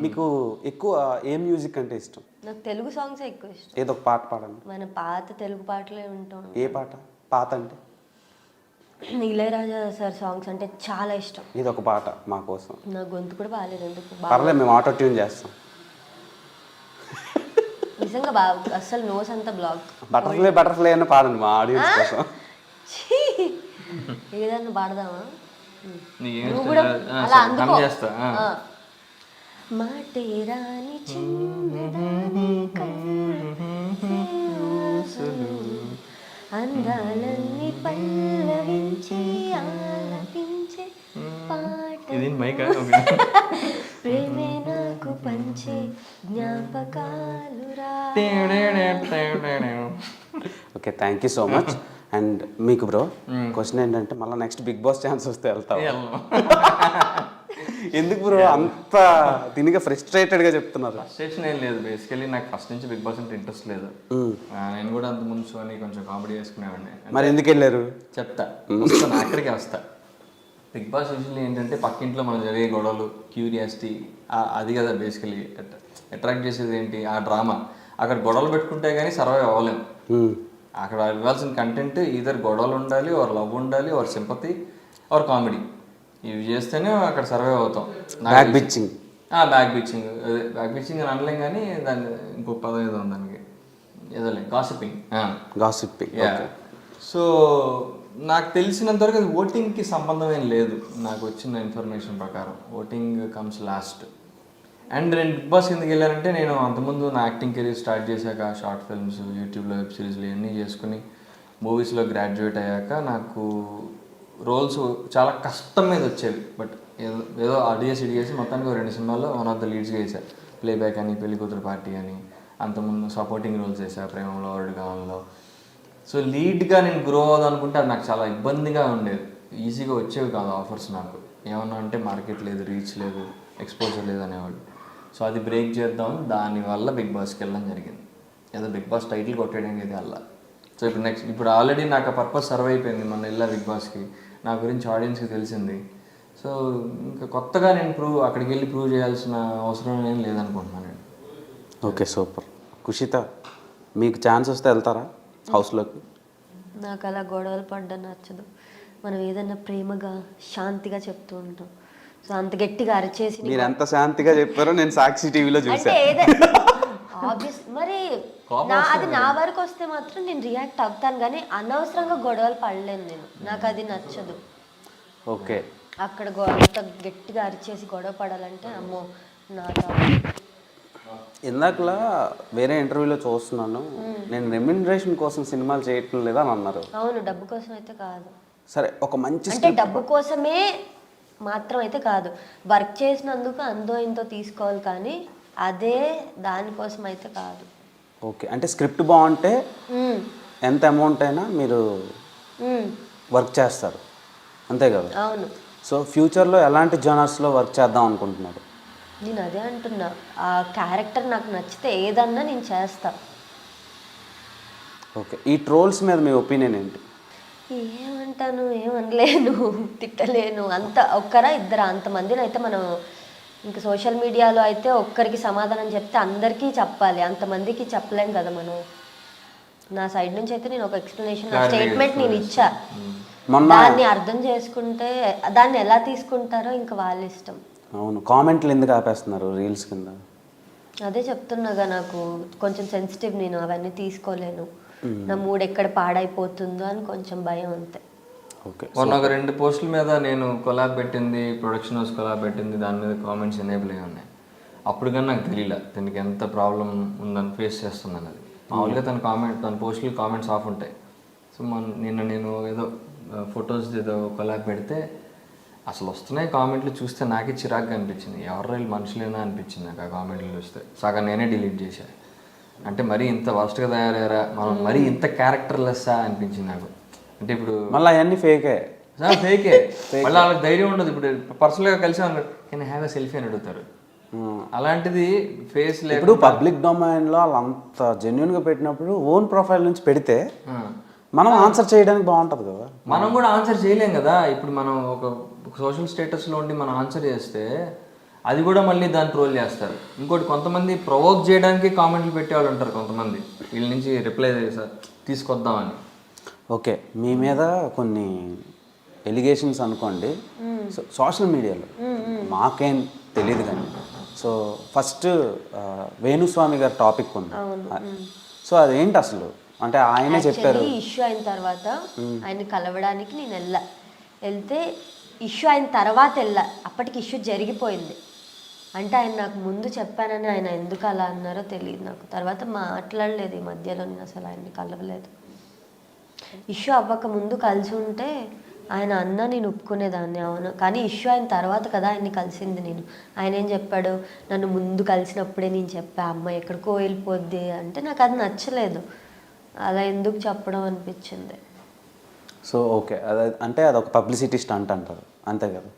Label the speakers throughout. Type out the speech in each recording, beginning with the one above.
Speaker 1: మీకు ఎక్కువ ఏ మ్యూజిక్ అంటే ఇష్టం?
Speaker 2: నాకు తెలుగు సాంగ్స్ ఎక్కువ ఇష్టం.
Speaker 1: ఏదో ఒక పాట పాడండి.
Speaker 2: మన పాత తెలుగు పాటలే ఉంటాం.
Speaker 1: ఏ పాట? పాత అంటే
Speaker 2: ఇళయరాజా సార్ సాంగ్స్ అంటే చాలా ఇష్టం.
Speaker 1: ఇది ఒక పాట మా కోసం.
Speaker 2: నా గొంతు కూడా బాగాలేదు ఎందుకు.
Speaker 1: పర్లేదు, మేము ఆటో ట్యూన్ చేస్తాం.
Speaker 2: నిజంగా అసలు నోస్ అంతా బ్లాక్.
Speaker 1: బటర్ఫ్లై అని పాడండి మా ఆడియన్స్ కోసం.
Speaker 2: ఏదన్నా పాడదామా?
Speaker 3: నీకేం
Speaker 2: నువ్వు కూడా అలా అందుకో.
Speaker 3: చేస్తా
Speaker 2: మాటే రాని చిన్నదాని కన్నులు అందాలన్నీ పల్లవించి ఆలపించే పాట
Speaker 3: ఇది మైకా
Speaker 2: ప్రేమే నాకు పంచే జ్ఞాపకాలు రా.
Speaker 1: Okay, thank you so much. And మీకు బ్రో క్వశ్చన్ ఏంటంటే, మళ్ళీ నెక్స్ట్ బిగ్ బాస్ ఛాన్స్ వస్తే వెళ్తావు? ఎందుకు బ్రో అంత దీనిగా ఫ్రస్ట్రేటెడ్గా చెప్తున్నారు?
Speaker 3: ఫ్రస్ట్రేషన్ ఏం లేదు, బేసికలీ నాకు ఫస్ట్ నుంచి బిగ్ బాస్ అంటే ఇంట్రెస్ట్ లేదు. నేను కూడా అంత ముందు షోని కొంచెం కామెడీ చేసుకునేవాడిని.
Speaker 1: మరి ఎందుకు వెళ్ళారు?
Speaker 3: చెప్తా, వస్తాను అక్కడికే వస్తా. బిగ్ బాస్ యూజువల్లీ ఏంటంటే పక్కింట్లో మనం జరిగే గొడవలు, క్యూరియాసిటీ, అది కదా బేసికలీ అట్రాక్ట్ చేసేది ఏంటి, ఆ డ్రామా. అక్కడ గొడవలు పెట్టుకుంటే కానీ సర్వైవ్ అవ్వలేము. అక్కడ ఇవ్వాల్సిన కంటెంట్ ఈధర్ గొడవలు ఉండాలి, ఓర్ లవ్ ఉండాలి, ఓర్ సింపతి, ఓర్ కామెడీ. ఇవి చేస్తేనే అక్కడ సర్వైవ్ అవుతాం.
Speaker 1: బ్యాక్ బిచ్చింగ్
Speaker 3: బ్యాక్ బిచ్చింగ్ అని అనలేం కానీ దాన్ని ఇంకొక పదం ఏదో ఉంది దానికి, ఏదోలే గాసిపింగ్. సో నాకు తెలిసినంతవరకు అది ఓటింగ్కి సంబంధం ఏం లేదు. నాకు వచ్చిన ఇన్ఫర్మేషన్ ప్రకారం ఓటింగ్ కమ్స్ లాస్ట్. అండ్ నేను బిగ్ బాస్ ఎందుకు వెళ్ళానంటే, నేను అంతకుముందు నా యాక్టింగ్ కెరీర్ స్టార్ట్ చేశాక షార్ట్ ఫిల్మ్స్, యూట్యూబ్లో వెబ్ సిరీస్లు ఇవన్నీ చేసుకుని మూవీస్లో గ్రాడ్యుయేట్ అయ్యాక నాకు రోల్స్ చాలా కష్టం మీద వచ్చేవి. బట్ ఏదో అడిగేసి మొత్తానికి 2 సినిమాల్లో వన్ ఆఫ్ ద లీడ్స్గా వేసాను. ప్లేబ్యాక్ అని, పెళ్లి కూతురు పార్టీ అని. అంతకుముందు సపోర్టింగ్ రోల్స్ వేసా, ప్రేమంలో, వరడుగామంలో. సో లీడ్గా నేను గ్రో అవ్వదు అనుకుంటే అది నాకు చాలా ఇబ్బందిగా ఉండేది. ఈజీగా వచ్చేవి కాదు ఆఫర్స్ నాకు. ఏమన్నా అంటే మార్కెట్ లేదు, రీచ్ లేదు, ఎక్స్పోజర్ లేదు అనేవాళ్ళు. సో అది బ్రేక్ చేద్దాం, దానివల్ల బిగ్ బాస్కి వెళ్ళడం జరిగింది. ఏదో బిగ్ బాస్ టైటిల్ కొట్టేయడానికి అయితే అలా. సో ఇప్పుడు ఆల్రెడీ నాకు ఆ పర్పస్ సర్వ్ అయిపోయింది. మొన్న వెళ్ళా బిగ్ బాస్కి, నా గురించి ఆడియన్స్కి తెలిసింది. సో ఇంకా కొత్తగా నేను అక్కడికి వెళ్ళి ప్రూవ్ చేయాల్సిన అవసరం ఏం లేదనుకుంటున్నాను నేను.
Speaker 1: Okay, super. కుషిత, మీకు ఛాన్స్ వస్తే వెళ్తారా హౌస్లోకి?
Speaker 2: నాకు అలా గొడవలు పడ్డం నచ్చదు. మనం ఏదన్నా ప్రేమగా శాంతిగా చెప్తూ ఉంటాం. సో అంత గట్టిగా అరిచేసి
Speaker 1: మీరు ఎంత శాంతిగా చెప్పారో నేను సాక్షి టీవీలో చూసాను.
Speaker 2: ఆబ్వియస్ మరి అది నా వరకు వస్తే మాత్రం నేను రియాక్ట్ అవుతాను, కానీ అనవసరంగా గొడవలు పడలేను నేను. నాకు అది నచ్చదు.
Speaker 1: ఓకే,
Speaker 2: అక్కడ గట్టిగా అరిచేసి గొడవ పడాలంటే అమ్మో నా.
Speaker 1: ఇందాకలా వేరే ఇంటర్వ్యూలో చూస్తున్నాను, నేను రెమ్యునరేషన్ కోసం సినిమాలు చేయటం లేదా అని అన్నారు.
Speaker 2: అవును, డబ్బు కోసం అయితే కాదు.
Speaker 1: సరే, ఒక మంచి
Speaker 2: అంటే డబ్బు కోసమే మాత్రం అయితే కాదు, వర్క్ చేసినందుకు అందో ఇంతో తీసుకోవాలి, కానీ అదే దానికోసం అయితే కాదు.
Speaker 1: ఓకే, అంటే స్క్రిప్ట్ బాగుంటే ఎంత అమౌంట్ అయినా మీరు వర్క్ చేస్తారు, అంతే కదా?
Speaker 2: అవును.
Speaker 1: సో ఫ్యూచర్లో ఎలాంటి జనర్స్లో వర్క్ చేద్దాం అనుకుంటున్నారు?
Speaker 2: నేను అదే అంటున్నా, ఆ క్యారెక్టర్ నాకు నచ్చితే ఏదన్నా నేను చేస్తా.
Speaker 1: ఓకే, ఈ ట్రోల్స్ మీద మీ ఒపీనియన్ ఏంటి?
Speaker 2: ఏమంటాను, ఏమనలేను, తిట్టలేను. అంత ఒక్కరా ఇద్దరా, అంతమందిని అయితే మనం ఇంకా సోషల్ మీడియాలో అయితే ఒక్కరికి సమాధానం చెప్తే అందరికీ చెప్పాలి, అంతమందికి చెప్పలేం కదా మనం. నా సైడ్ నుంచి అయితే నేను ఒక ఎక్స్ప్లెనేషన్, స్టేట్మెంట్ నేను ఇచ్చా. దాన్ని అర్థం చేసుకుంటే దాన్ని ఎలా తీసుకుంటారో ఇంకా వాళ్ళ ఇష్టం.
Speaker 1: అవును, కామెంట్లు ఎందుకు ఆపేస్తున్నారు రీల్స్ కింద?
Speaker 2: అదే చెప్తున్నాగా, నాకు కొంచెం సెన్సిటివ్, నేను అవన్నీ తీసుకోలేను. నా మూడ్ ఎక్కడ పాడైపోతుందో అని కొంచెం భయం అంతే.
Speaker 1: ఓకే,
Speaker 3: మొన్న ఒక 2 పోస్టుల మీద నేను కొలాబ్ పెట్టింది, ప్రొడక్షన్ హౌస్ కొలాబ్ పెట్టింది, దాని మీద కామెంట్స్ ఎనేబుల్ అయ్యి ఉన్నాయి. అప్పుడు కానీ నాకు తెలియలే దీనికి ఎంత ప్రాబ్లం ఉందని, ఫేస్ చేస్తుందని. అది మామూలుగా తన పోస్టులు కామెంట్స్ ఆఫ్ ఉంటాయి. సో నేను ఏదో ఫొటోస్ ఏదో కొలాబ్ పెడితే అసలు వస్తున్నాయి కామెంట్లు, చూస్తే నాకే చిరాగ్గా అనిపించింది. ఎవరు మనుషులేనా అనిపించింది నాకు ఆ కామెంట్లు చూస్తే. సగం నేనే డిలీట్ చేశాను. అంటే మరీ ఇంత వర్స్ట్గా తయారయ్యారా మనం, మరీ ఇంత క్యారెక్టర్లెస్సా అనిపించింది నాకు. అంటే ఇప్పుడు
Speaker 1: మళ్ళీ అవన్నీ ఫేకే.
Speaker 3: మళ్ళీ వాళ్ళకి ధైర్యం ఉండదు. ఇప్పుడు పర్సనల్గా కలిసి కెన్ హ్యావ్ ఎ సెల్ఫీ అని అడుగుతారు. అలాంటిది ఫేస్ లేదు.
Speaker 1: ఇప్పుడు పబ్లిక్ డొమైన్లో వాళ్ళు అంత జెన్యున్గా పెట్టినప్పుడు ఓన్ ప్రొఫైల్ నుంచి పెడితే మనం ఆన్సర్ చేయడానికి బాగుంటుంది కదా.
Speaker 3: మనం కూడా ఆన్సర్ చేయలేం కదా. ఇప్పుడు మనం ఒక సోషల్ స్టేటస్లో ఉండి మనం ఆన్సర్ చేస్తే అది కూడా మళ్ళీ దాన్ని ట్రోల్ చేస్తారు. ఇంకోటి కొంతమంది ప్రొవోక్ చేయడానికి కామెంట్లు పెట్టేవాళ్ళు ఉంటారు కొంతమంది, వీళ్ళ నుంచి రిప్లై తీసుకొద్దామని.
Speaker 1: ఓకే, మీ మీద కొన్ని ఎలిగేషన్స్ అనుకోండి సోషల్ మీడియాలో, మాకేం తెలియదు కానీ. సో ఫస్ట్ వేణుస్వామి గారి టాపిక్ ఉంది. సో అదేంటి అసలు అంటే ఆయనే చెప్పారు.
Speaker 2: ఇష్యూ అయిన తర్వాత ఆయన కలవడానికి నేను వెళ్తే ఇష్యూ అయిన తర్వాత అప్పటికి ఇష్యూ జరిగిపోయింది. అంటే ఆయన నాకు ముందు చెప్పానని ఆయన ఎందుకు అలా అన్నారో తెలియదు నాకు. తర్వాత మాట్లాడలేదు ఈ మధ్యలో, నేను అసలు ఆయన్ని కలవలేదు. ఇష్యూ అవ్వక ముందు కలిసి ఉంటే ఆయన అన్న నేను ఒప్పుకునేదాన్ని, అవును. కానీ ఇష్యూ అయిన తర్వాత కదా ఆయన్ని కలిసింది నేను. ఆయన ఏం చెప్పాడు, నన్ను ముందు కలిసినప్పుడే నేను చెప్పా అమ్మాయి ఎక్కడికో వెళ్ళిపోద్ది అంటే నాకు అది నచ్చలేదు. అలా ఎందుకు చెప్పడం అనిపించింది.
Speaker 1: సో ఓకే, అంటే అదొక పబ్లిసిటీ స్టంట్ అంటారు, అంతే కదా.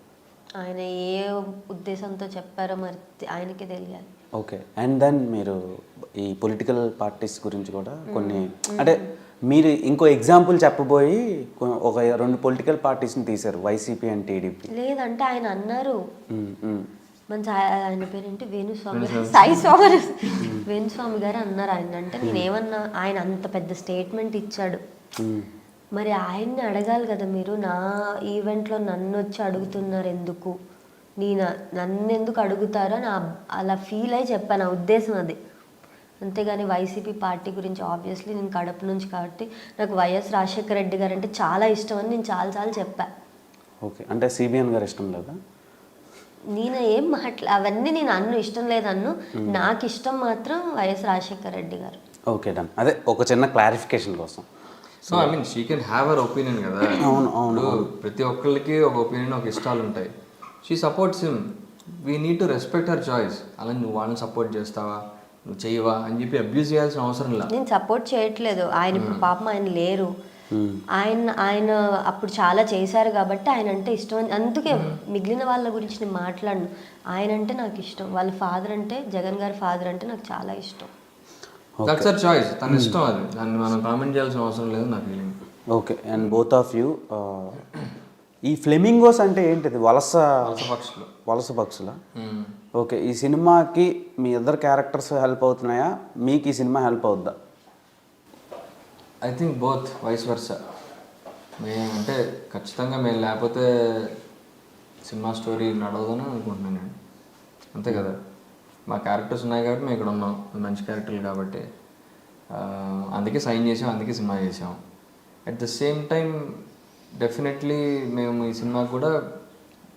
Speaker 2: ఆయన ఏ ఉద్దేశంతో చెప్పారో మరి ఆయనకే తెలియాలి.
Speaker 1: ఓకే, అండ్ దెన్ మీరు ఈ పొలిటికల్ పార్టీస్ గురించి కూడా కొన్ని, అంటే మీరు ఇంకో ఎగ్జాంపుల్ చెప్పబోయి ఒక 2 పొలిటికల్ పార్టీస్ని తీశారు, వైసీపీ అండ్ టీడీపీ.
Speaker 2: లేదంటే ఆయన అన్నారు, మంచి ఆయన పేరేంటి వేణుస్వామి, సాయి స్వామి, వేణుస్వామి గారు అన్నారు ఆయన. అంటే నేనేమన్నా, ఆయన అంత పెద్ద స్టేట్మెంట్ ఇచ్చాడు, మరి ఆయన్ని అడగాలి కదా మీరు. నా ఈవెంట్లో నన్ను వచ్చి అడుగుతున్నారు ఎందుకు, నన్ను ఎందుకు అడుగుతారో నా అలా ఫీల్ అయ్యి చెప్పాను, నా ఉద్దేశం అది. అంతేగాని వైసీపీ పార్టీ గురించి ఆబ్వియస్లీ నేను కడప నుంచి కాబట్టి నాకు వైఎస్ రాజశేఖర రెడ్డి గారు అంటే చాలా ఇష్టం అని నేను చాలాసార్లు చెప్పా.
Speaker 1: ఓకే, అంటే సిబిఎన్ గారు ఇష్టం లేదా?
Speaker 2: నేను ఏం అవన్నీ నేను ఇష్టం లేదన్ను, నాకు ఇష్టం మాత్రం వైఎస్ రాజశేఖర రెడ్డి గారు.
Speaker 1: ఓకే డన్, అదే ఒక చిన్న క్లారిఫికేషన్ కోసం.
Speaker 3: So I mean she can have our opinion కదా.
Speaker 1: అవును అవును,
Speaker 3: ప్రతి ఒక్కరికి ఒక ఒపీనియన్, ఒక ఇష్టాలు ఉంటాయి. She supports him, we need to respect her choice. అలా నువ్వు వాళ్ళని సపోర్ట్ చేస్తావా, నువ్వు చేయవా అని చెప్పి అబ్యూజ్ చేయాల్సిన అవసరం లేదు.
Speaker 2: నేను సపోర్ట్ చేయట్లేదు, ఆయన ఇప్పుడు పాపం ఆయన లేరు, ఆయన అప్పుడు చాలా చేశారు కాబట్టి ఆయన అంటే ఇష్టం. అందుకే మిగిలిన వాళ్ళ గురించి నేను మాట్లాడను, ఆయన అంటే నాకు ఇష్టం. వాళ్ళ ఫాదర్ అంటే, జగన్ గారి ఫాదర్ అంటే నాకు చాలా ఇష్టం.
Speaker 3: దట్స్ హర్ చాయిస్, తన ఇష్టం అది, దాన్ని మనం కామెంట్ చేయాల్సిన అవసరం లేదు నా feeling.
Speaker 1: Okay, and both of you, ఈ ఫ్లెమింగోస్ అంటే ఏంటిది? వలస పక్షుల. ఓకే, ఈ సినిమాకి మీ ఇద్దరు క్యారెక్టర్స్ హెల్ప్ అవుతున్నాయా, మీకు ఈ సినిమా హెల్ప్ అవుద్దా?
Speaker 3: I think both, vice versa. అంటే ఖచ్చితంగా మేము లేకపోతే సినిమా స్టోరీ నడవదని అనుకుంటున్నాను నేను, అంతే కదా. మా క్యారెక్టర్స్ ఉన్నాయి కాబట్టి మేము ఇక్కడ ఉన్నాం, మంచి క్యారెక్టర్లు కాబట్టి అందుకే సైన్ చేసాం, అందుకే సినిమా చేసాం. At the same time definitely మేము ఈ సినిమాకి కూడా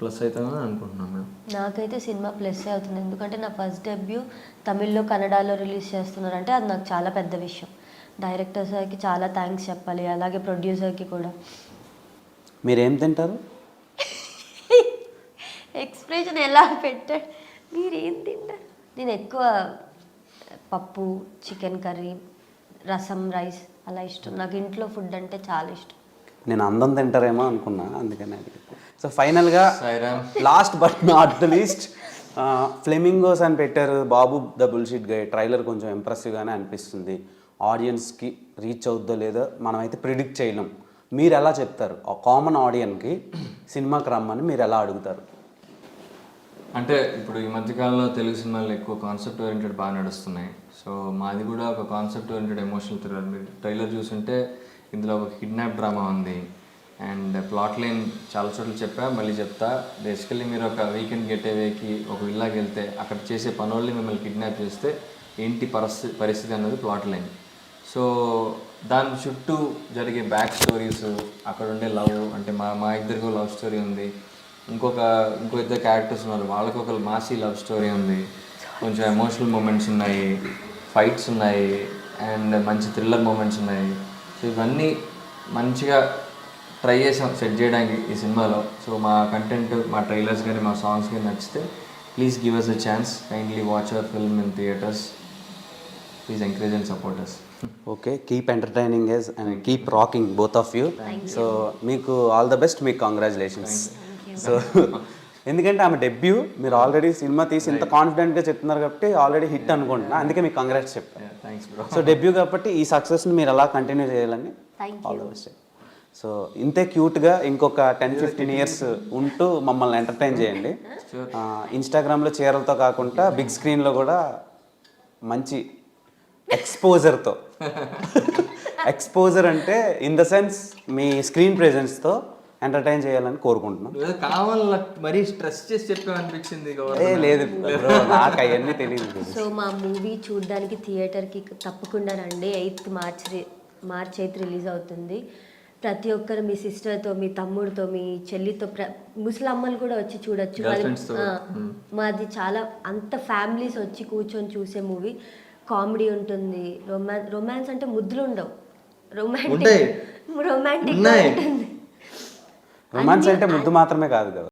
Speaker 3: ప్లస్ అవుతుందని అనుకుంటున్నాం మేము.
Speaker 2: నాకైతే సినిమా ప్లస్ అవుతుంది, ఎందుకంటే నా ఫస్ట్ డెబ్యూ తమిళ్లో, కన్నడలో రిలీజ్ చేస్తున్నారు అంటే అది నాకు చాలా పెద్ద విషయం. డైరెక్టర్ సార్కి చాలా థ్యాంక్స్ చెప్పాలి, అలాగే ప్రొడ్యూసర్కి కూడా.
Speaker 1: మీరేం తింటారు?
Speaker 2: ఎక్స్ప్రెషన్ ఎలా పెట్టాడు, మీరేం తింటారు? నేను ఎక్కువ పప్పు, చికెన్ కర్రీ, రసం, రైస్ అలా ఇష్టం. నాకు ఇంట్లో ఫుడ్ అంటే చాలా ఇష్టం.
Speaker 1: నేను అందం తింటారేమో అనుకున్నా, అందుకని. సో ఫైనల్గా last but not the least, flamingos అని పెట్టారు. బాబు ద బుల్షిట్ గై ట్రైలర్ కొంచెం ఇంప్రెసివ్గానే అనిపిస్తుంది. ఆడియన్స్కి రీచ్ అవుద్దో లేదో మనమైతే ప్రిడిక్ట్ చేయలేం. మీరు ఎలా చెప్తారు ఆ కామన్ ఆడియన్కి సినిమాకి రమ్మని మీరు ఎలా అడుగుతారు?
Speaker 3: అంటే ఇప్పుడు ఈ మధ్యకాలంలో తెలుగు సినిమాలు ఎక్కువ కాన్సెప్ట్ ఓరియంటెడ్ బాగా నడుస్తున్నాయి. సో మాది కూడా ఒక కాన్సెప్ట్ ఓరియంటెడ్ ఎమోషనల్ థ్రిల్లర్. మీరు ట్రైలర్ చూసుంటే ఇందులో ఒక కిడ్నాప్ డ్రామా ఉంది, అండ్ ప్లాట్ లైన్ చాలా చోట్ల చెప్పా, మళ్ళీ చెప్తా. బేసికల్లీ మీరు ఒక వీకెండ్ గెటేవేకి ఒక విల్లాకి వెళ్తే అక్కడ చేసే పనుల్ని మిమ్మల్ని కిడ్నాప్ చేస్తే ఏంటి పరిస్థితి అన్నది ప్లాట్ లైన్. సో దాని చుట్టూ జరిగే బ్యాక్ స్టోరీస్, అక్కడ ఉండే లవ్, అంటే మా ఇద్దరికి లవ్ స్టోరీ ఉంది, ఇంకో ఇద్దరు క్యారెక్టర్స్ ఉన్నారు, వాళ్ళకి ఒక మాసీ లవ్ స్టోరీ ఉంది, కొంచెం ఎమోషనల్ మూమెంట్స్ ఉన్నాయి, ఫైట్స్ ఉన్నాయి, అండ్ మంచి థ్రిల్లర్ మూమెంట్స్ ఉన్నాయి. సో ఇవన్నీ మంచిగా ట్రై చేసాం సెట్ చేయడానికి ఈ సినిమాలో. సో మా కంటెంట్, మా ట్రైలర్స్ కానీ మా సాంగ్స్ కానీ నచ్చితే please give us a chance, kindly watch our film in theatres, please encourage and support us.
Speaker 1: Okay, keep entertaining us and keep rocking both of you. So మీకు all the best, మీకు congratulations. So ఎందుకంటే ఆమె debut, మీరు already cinema తీసి ఇంత కాన్ఫిడెంట్గా చెప్తున్నారు కాబట్టి ఆల్రెడీ హిట్ అనుకుంటున్నా, అందుకే మీకు కంగ్రాట్స్ చెప్పాను.
Speaker 3: Thanks bro.
Speaker 1: సో డెబ్యూ కాబట్టి ఈ సక్సెస్ని మీరు అలా కంటిన్యూ చేయాలని ఆల్ ద బెస్ట్. సో ఇంతే క్యూట్గా ఇంకొక 10-15 ఇయర్స్ ఉంటూ మమ్మల్ని ఎంటర్టైన్ చేయండి. ఇన్స్టాగ్రామ్లో చీరలతో కాకుండా బిగ్ స్క్రీన్లో కూడా మంచి ఎక్స్పోజర్తో ఎక్స్పోజర్ అంటే ఇన్ ద సెన్స్ మీ స్క్రీన్ ప్రెజెన్స్తో ఎంటర్టైన్ చేయాలని కోరుకుంటున్నాం.
Speaker 3: కావాలని మరీ స్ట్రెస్ చేసి చెప్పామనిపించింది.
Speaker 1: లేదు bro, నాకు అవన్నీ తెలియదు.
Speaker 2: సో మా మూవీ చూడడానికి థియేటర్కి తప్పకుండా రండి. 8th మార్చ్ రిలీజ్ అవుతుంది. ప్రతి ఒక్కరు మీ సిస్టర్తో, మీ తమ్ముడితో, మీ చెల్లితో, ముసలమ్మలు కూడా వచ్చి చూడొచ్చు. మాది చాలా అంత ఫ్యామిలీస్ వచ్చి కూర్చొని చూసే మూవీ. కామెడీ ఉంటుంది, రొమాన్స్ అంటే ముద్దులు ఉండవు, రొమాంటిక్ ఉంటుంది.
Speaker 1: రొమాన్స్ అంటే ముద్దు మాత్రమే కాదు కదా.